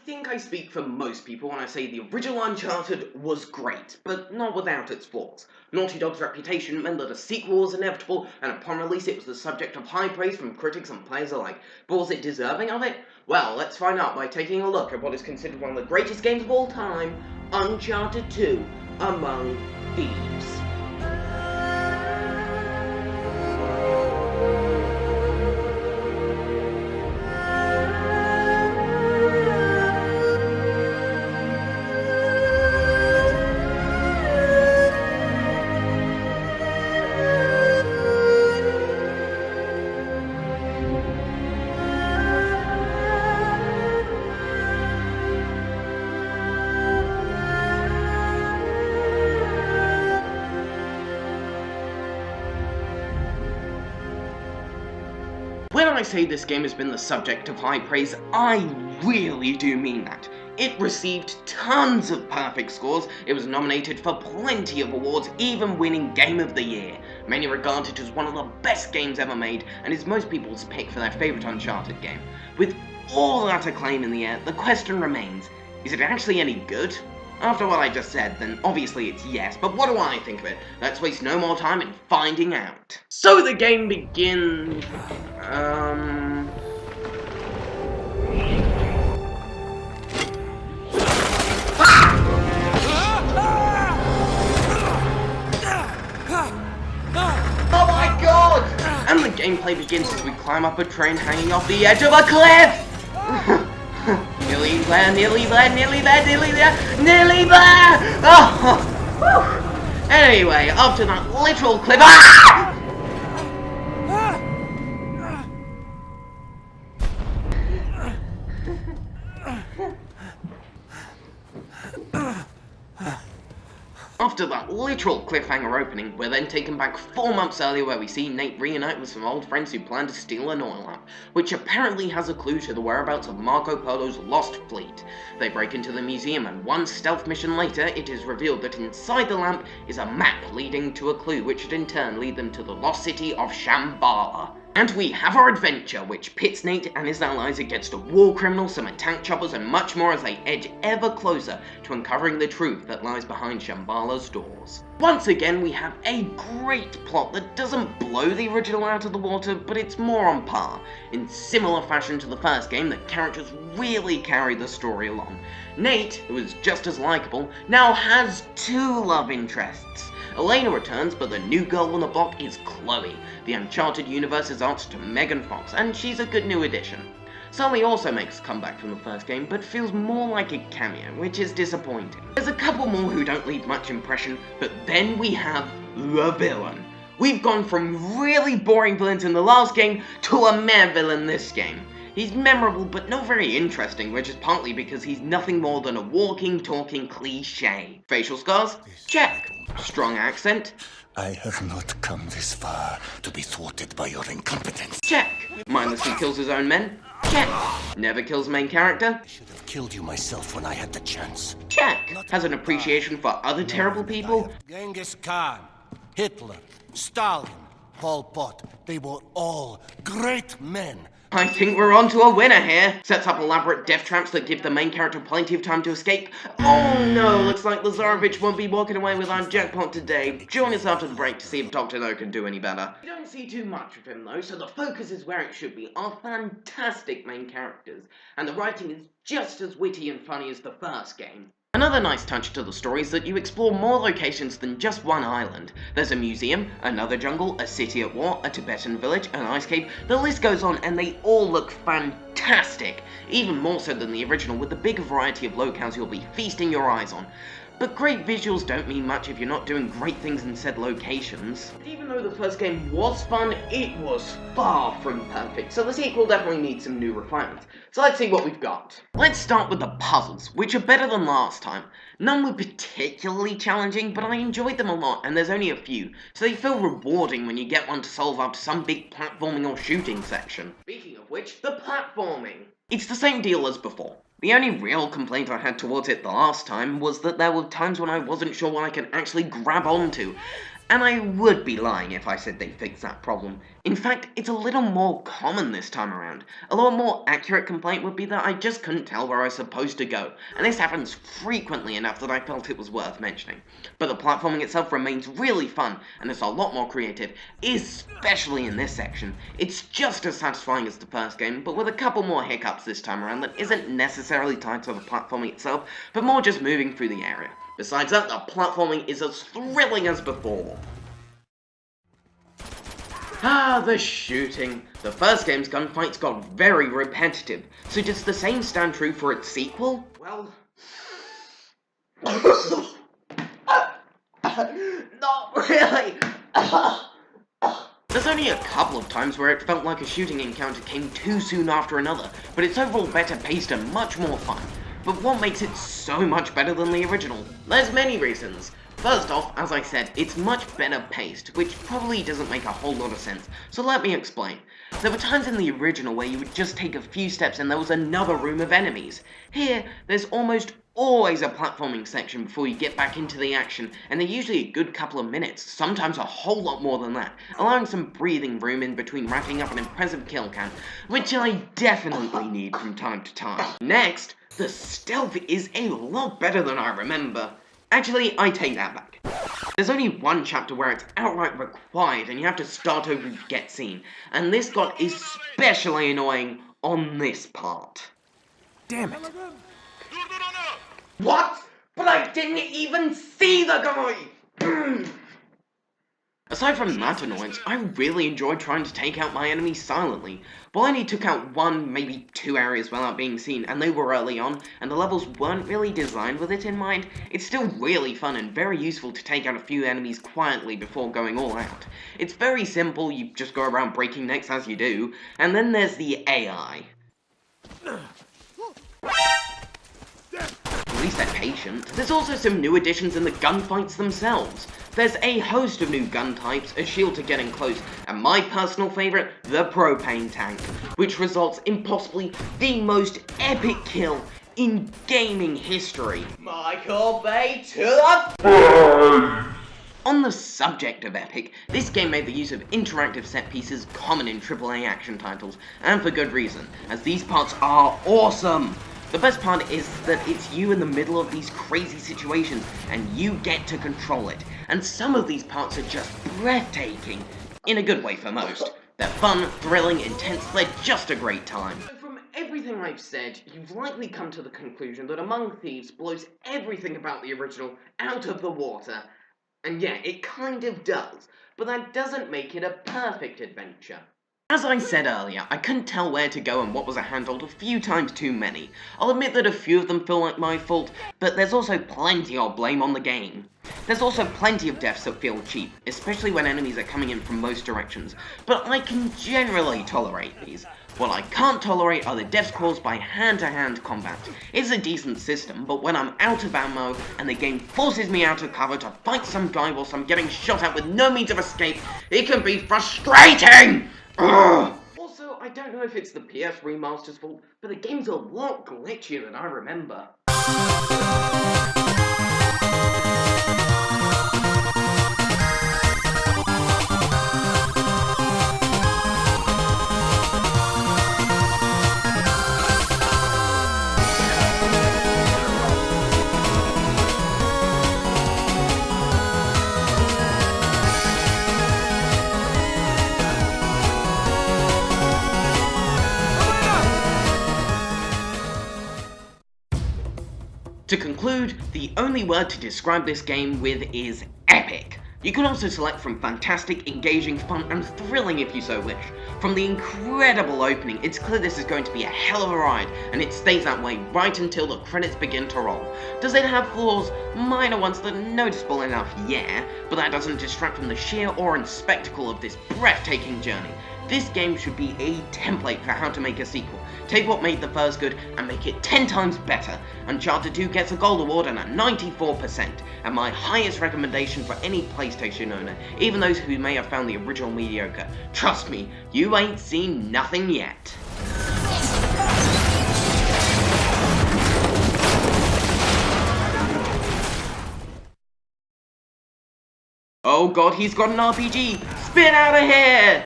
think I speak for most people when I say the original Uncharted was great, but not without its flaws. Naughty Dog's reputation meant that a sequel was inevitable, and upon release it was the subject of high praise from critics and players alike. But was it deserving of it? Well, let's find out by taking a look at what is considered one of the greatest games of all time, Uncharted 2, Among Thieves. When I say this game has been the subject of high praise, I really do mean that. It received tons of perfect scores, it was nominated for plenty of awards, even winning Game of the Year. Many regard it as one of the best games ever made, and is most people's pick for their favourite Uncharted game. With all that acclaim in the air, the question remains, is it actually any good? After what I just said, then obviously it's yes, but what do I think of it? Let's waste no more time in finding out. So the game begins... Oh my god! And the gameplay begins as we climb up a train hanging off the edge of a cliff! Nearly there, nearly there, nearly there, nearly there, nearly there! Oh! Anyway, after that literal cliff... Ah! After that literal cliffhanger opening, we're then taken back 4 months earlier where we see Nate reunite with some old friends who plan to steal an oil lamp, which apparently has a clue to the whereabouts of Marco Polo's lost fleet. They break into the museum and one stealth mission later, it is revealed that inside the lamp is a map leading to a clue which would in turn lead them to the lost city of Shambala. And we have our adventure, which pits Nate and his allies against a war criminal, some attack choppers, and much more as they edge ever closer to uncovering the truth that lies behind Shambala's doors. Once again, we have a great plot that doesn't blow the original out of the water, but it's more on par. In similar fashion to the first game, the characters really carry the story along. Nate, who is just as likeable, now has 2 love interests. Elena returns, but the new girl on the block is Chloe. The Uncharted universe is answer to Megan Fox, and she's a good new addition. Sully also makes a comeback from the first game, but feels more like a cameo, which is disappointing. There's a couple more who don't leave much impression, but then we have the villain. We've gone from really boring villains in the last game to a meh villain this game. He's memorable but not very interesting, which is partly because he's nothing more than a walking, talking cliché. Facial scars? Check. Strong accent? I have not come this far to be thwarted by your incompetence. Check. Mindlessly kills his own men? Check. Never kills main character? I should have killed you myself when I had the chance. Check. Has an appreciation for other terrible people? Genghis Khan, Hitler, Stalin, Pol Pot, they were all great men. I think we're on to a winner here. Sets up elaborate death traps that give the main character plenty of time to escape. Oh no, looks like Lazarevich won't be walking away with our jackpot today. Join us after the break to see if Dr. No can do any better. We don't see too much of him though, so the focus is where it should be, our fantastic main characters. And the writing is just as witty and funny as the first game. Another nice touch to the story is that you explore more locations than just one island. There's a museum, another jungle, a city at war, a Tibetan village, an ice cave, the list goes on and they all look fantastic. Even more so than the original with the big variety of locales you'll be feasting your eyes on. But great visuals don't mean much if you're not doing great things in said locations. Even though the first game was fun, it was far from perfect, so the sequel definitely needs some new refinements. So let's see what we've got. Let's start with the puzzles, which are better than last time. None were particularly challenging, but I enjoyed them a lot, and there's only a few, so they feel rewarding when you get one to solve after some big platforming or shooting section. Speaking of which, the platforming. It's the same deal as before. The only real complaint I had towards it the last time was that there were times when I wasn't sure what I could actually grab onto. And I would be lying if I said they fixed that problem. In fact, it's a little more common this time around. A little more accurate complaint would be that I just couldn't tell where I was supposed to go, and this happens frequently enough that I felt it was worth mentioning. But the platforming itself remains really fun, and it's a lot more creative, especially in this section. It's just as satisfying as the first game, but with a couple more hiccups this time around that isn't necessarily tied to the platforming itself, but more just moving through the area. Besides that, the platforming is as thrilling as before. The shooting. The first game's gunfights got very repetitive, so does the same stand true for its sequel? Well... not really! There's only a couple of times where it felt like a shooting encounter came too soon after another, but it's overall better paced and much more fun. But what makes it so much better than the original? There's many reasons. First off, as I said, it's much better paced, which probably doesn't make a whole lot of sense, so let me explain. There were times in the original where you would just take a few steps and there was another room of enemies. Here, there's almost always a platforming section before you get back into the action, and they're usually a good couple of minutes, sometimes a whole lot more than that, allowing some breathing room in between racking up an impressive kill count, which I definitely need from time to time. Next, the stealth is a lot better than I remember. Actually, I take that back. There's only one chapter where it's outright required and you have to start over to get seen, and this got especially annoying on this part. Damn it. What? But I didn't even see the guy! Aside from that annoyance, I really enjoyed trying to take out my enemies silently. But I only took out one, maybe two areas without being seen, and they were early on, and the levels weren't really designed with it in mind. It's still really fun and very useful to take out a few enemies quietly before going all out. It's very simple, you just go around breaking necks as you do, and then there's the AI. At least they're patient. There's also some new additions in the gunfights themselves. There's a host of new gun types, a shield to getting close, and my personal favourite, the propane tank, which results in possibly the most epic kill in gaming history. Michael Bay to the... On the subject of epic, this game made the use of interactive set pieces common in AAA action titles, and for good reason, as these parts are awesome! The best part is that it's you in the middle of these crazy situations, and you get to control it. And some of these parts are just breathtaking, in a good way for most. They're fun, thrilling, intense, they're just a great time. From everything I've said, you've likely come to the conclusion that Among Thieves blows everything about the original out of the water. And yeah, it kind of does, but that doesn't make it a perfect adventure. As I said earlier, I couldn't tell where to go and what was handled a few times too many. I'll admit that a few of them feel like my fault, but there's also plenty I'll blame on the game. There's also plenty of deaths that feel cheap, especially when enemies are coming in from most directions, but I can generally tolerate these. What I can't tolerate are the deaths caused by hand-to-hand combat. It's a decent system, but when I'm out of ammo, and the game forces me out of cover to fight some guy whilst I'm getting shot at with no means of escape, it can be frustrating! Ugh. Also, I don't know if it's the PS remaster's fault, but the game's a lot glitchier than I remember. To conclude, the only word to describe this game with is epic. You can also select from fantastic, engaging, fun, and thrilling if you so wish. From the incredible opening, it's clear this is going to be a hell of a ride, and it stays that way right until the credits begin to roll. Does it have flaws? Minor ones that are noticeable enough, yeah, but that doesn't distract from the sheer awe and spectacle of this breathtaking journey. This game should be a template for how to make a sequel. Take what made the first good and make it 10 times better. Uncharted 2 gets a gold award and a 94%, and my highest recommendation for any PlayStation owner, even those who may have found the original mediocre. Trust me, you ain't seen nothing yet. Oh god, he's got an RPG! Spin out of here!